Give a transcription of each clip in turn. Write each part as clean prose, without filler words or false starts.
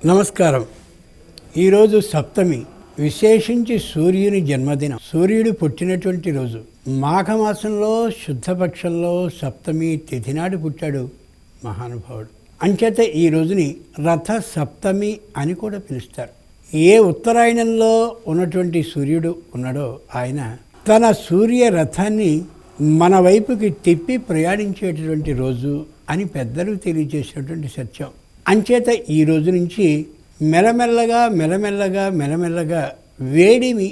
నమస్కారం. ఈరోజు సప్తమి, విశేషించి సూర్యుని జన్మదినం. సూర్యుడు పుట్టినటువంటి రోజు. మాఘమాసంలో శుద్ధపక్షంలో సప్తమి తిథి నాడు పుట్టాడు మహానుభావుడు. అంచేత ఈ రోజుని రథ సప్తమి అని కూడా పిలుస్తారు. ఏ ఉత్తరాయణంలో ఉన్నటువంటి సూర్యుడు ఉన్నాడో ఆయన తన సూర్య రథాన్ని మన వైపుకి తిప్పి ప్రయాణించేటటువంటి రోజు అని పెద్దలు తెలియజేసినటువంటి సత్యం. అంచేత ఈ రోజు నుంచి మెల్లమెల్లగా వేడిమి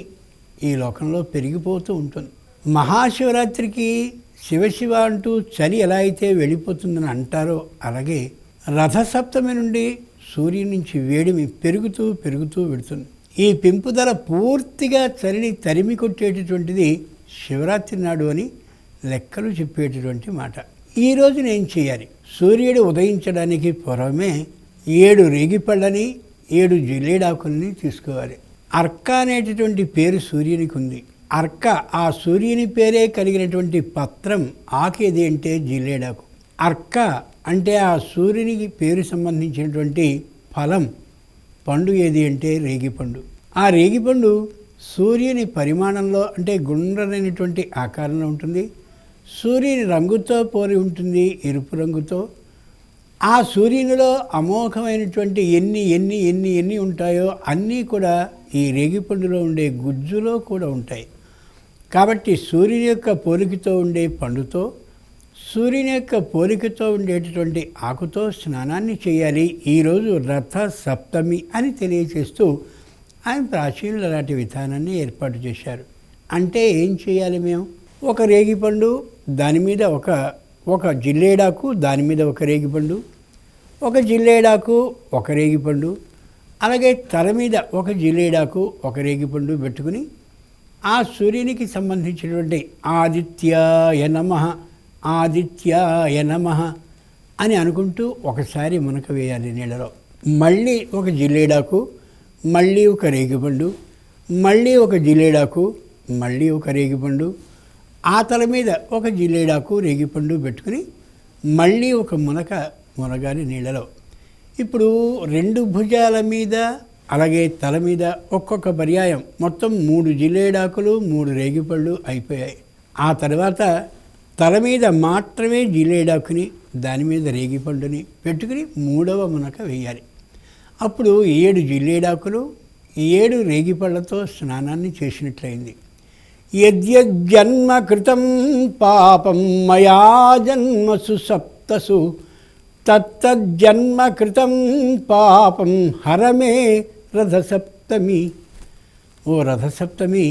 ఈ లోకంలో పెరిగిపోతూ ఉంటుంది. మహాశివరాత్రికి శివశివ అంటూ చలి ఎలా అయితే వెళ్ళిపోతుందని అంటారో అలాగే రథసప్తమి నుండి సూర్యుని నుంచి వేడిమి పెరుగుతూ వెడుతుంది. ఈ పెంపుదల పూర్తిగా చలిని తరిమి కొట్టేటటువంటిది శివరాత్రి నాడు అని లెక్కలు చెప్పేటటువంటి మాట. ఈ రోజున ఏం చేయాలి? సూర్యుడు ఉదయించడానికి పూర్వమే 7 రేగిపళ్ళని 7 జిల్లేడాకుల్ని తీసుకోవాలి. అర్క అనేటటువంటి పేరు సూర్యునికి ఉంది. అర్క ఆ సూర్యుని పేరే కలిగినటువంటి పత్రం ఆకేది అంటే జిల్లేడాకు. అర్క అంటే ఆ సూర్యునికి పేరు సంబంధించినటువంటి ఫలం పండు ఏది అంటే రేగిపండు. ఆ రేగిపండు సూర్యుని పరిమాణంలో అంటే గుండ్రనైనటువంటి ఆకారంలో ఉంటుంది. సూర్యుని రంగుతో పోలి ఉంటుంది, ఎరుపు రంగుతో. ఆ సూర్యునిలో అమోఘమైనటువంటి ఎన్ని ఉంటాయో అన్నీ కూడా ఈ రేగిపండులో ఉండే గుజ్జులో కూడా ఉంటాయి. కాబట్టి సూర్యుని యొక్క పోలికతో ఉండే పండుతో, సూర్యుని యొక్క పోలికతో ఉండేటటువంటి ఆకుతో స్నానాన్ని చేయాలి. ఈరోజు రథ సప్తమి అని తెలియచేస్తూ ఆయన ప్రాచీనులు అలాంటి విధానాన్ని ఏర్పాటు చేశారు. అంటే ఏం చేయాలి? మేము ఒక రేగిపండు, దాని మీద ఒక జిల్లేడాకు, దాని మీద ఒక రేగిపండు, ఒక జిల్లేడాకు, ఒక రేగిపండు, అలాగే తల మీద ఒక జిల్లేడాకు, ఒక రేగిపండు పెట్టుకుని ఆ సూర్యునికి సంబంధించినటువంటి ఆదిత్యాయ నమః అని అనుకుంటూ ఒకసారి మునక వేయాలి నీళ్ళలో. మళ్ళీ ఒక జిల్లేడాకు, మళ్ళీ ఒక రేగిపండు, మళ్ళీ ఒక జిల్లేడాకు, మళ్ళీ ఒక రేగిపండు, ఆ తల మీద ఒక జిల్లేడాకు రేగిపండు పెట్టుకుని మళ్ళీ ఒక మునగాలి నీళ్ళలో. ఇప్పుడు 2 భుజాల మీద అలాగే తల మీద ఒక్కొక్క పర్యాయం మొత్తం 3 జిల్లేడాకులు 3 రేగిపళ్ళు అయిపోయాయి. ఆ తర్వాత తల మీద మాత్రమే జిల్లేడాకుని దాని మీద రేగిపండుని పెట్టుకుని 3వ మునక వేయాలి. అప్పుడు 7 జిల్లేడాకులు 7 రేగిపళ్ళతో స్నానాన్ని చేసినట్లయింది. యద్యజ్జన్మ కృతం పాపం మయా జన్మసు సప్తసు తత్తజ్జన్మ కృతం పాపం హరమే రథసప్తమి. ఓ రథసప్తమి,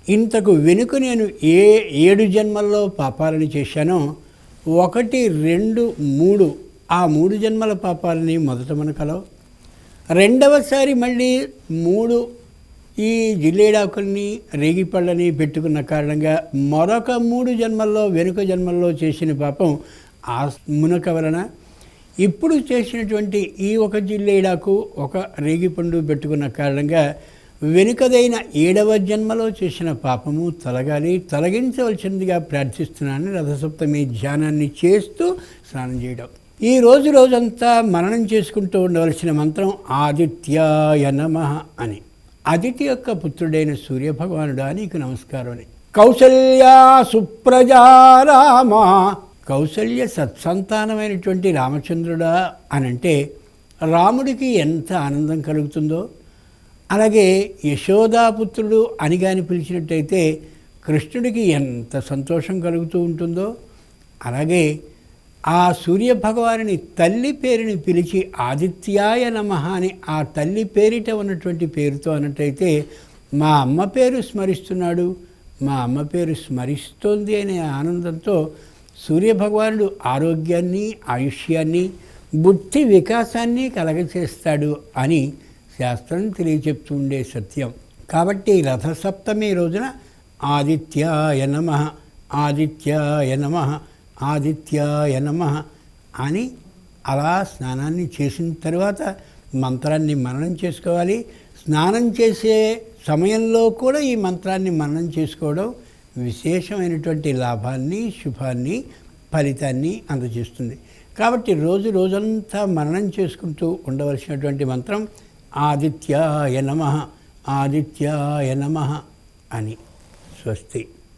ఇంతకు వెనుక నేను 7 జన్మల్లో పాపాలని చేశానో 1, 2, 3 ఆ 3 జన్మల పాపాలని మొదట మనకలో, రెండవసారి మళ్ళీ 3 ఈ జిల్లేడాకుల్ని రేగిపళ్ళని పెట్టుకున్న కారణంగా మరొక 3 జన్మల్లో వెనుక జన్మల్లో చేసిన పాపం ఆ మునక వలన ఇప్పుడు చేసినటువంటి ఈ ఒక జిల్లేడాకు ఒక రేగిపండు పెట్టుకున్న కారణంగా వెనుకదైన 7వ జన్మలో చేసిన పాపము తొలగించవలసిందిగా ప్రార్థిస్తున్నాను. రథసప్తమి ధ్యానాన్ని చేస్తూ స్నానం చేయడం. ఈ రోజంతా మననం చేసుకుంటూ ఉండవలసిన మంత్రం ఆదిత్యాయ నమః అని. అదితి యొక్క పుత్రుడైన సూర్యభగవానుడా నీకు నమస్కారం అని. కౌసల్యా సుప్రజా రామ, కౌసల్య సత్సంతానమైనటువంటి రామచంద్రుడా అనంటే రాముడికి ఎంత ఆనందం కలుగుతుందో, అలాగే యశోదాపుత్రుడు అని కానీ పిలిచినట్టయితే కృష్ణుడికి ఎంత సంతోషం కలుగుతూ ఉంటుందో, అలాగే ఆ సూర్యభగవానుని తల్లి పేరుని పిలిచి ఆదిత్యాయ నమః అని ఆ తల్లి పేరిట ఉన్నటువంటి పేరుతో అన్నట్టయితే మా అమ్మ పేరు స్మరిస్తున్నాడు, మా అమ్మ పేరు స్మరిస్తోంది అనే ఆనందంతో సూర్యభగవానుడు ఆరోగ్యాన్ని, ఆయుష్యాన్ని, బుద్ధి వికాసాన్ని కలగచేస్తాడు అని శాస్త్రం తెలియచెప్తూ ఉండే సత్యం. కాబట్టి రథసప్తమి రోజున ఆదిత్యాయ నమః, ఆదిత్యాయ నమః, ఆదిత్యాయ నమః అని అలా స్నానాన్ని చేసిన తర్వాత మంత్రాన్ని మననం చేసుకోవాలి. స్నానం చేసే సమయంలో కూడా ఈ మంత్రాన్ని మననం చేసుకోవడం విశేషమైనటువంటి లాభాన్ని, శుభాన్ని, ఫలితాన్ని అందజేస్తుంది. కాబట్టి రోజంతా మననం చేసుకుంటూ ఉండవలసినటువంటి మంత్రం ఆదిత్యాయ నమః, ఆదిత్యాయ నమః అని. స్వస్తి.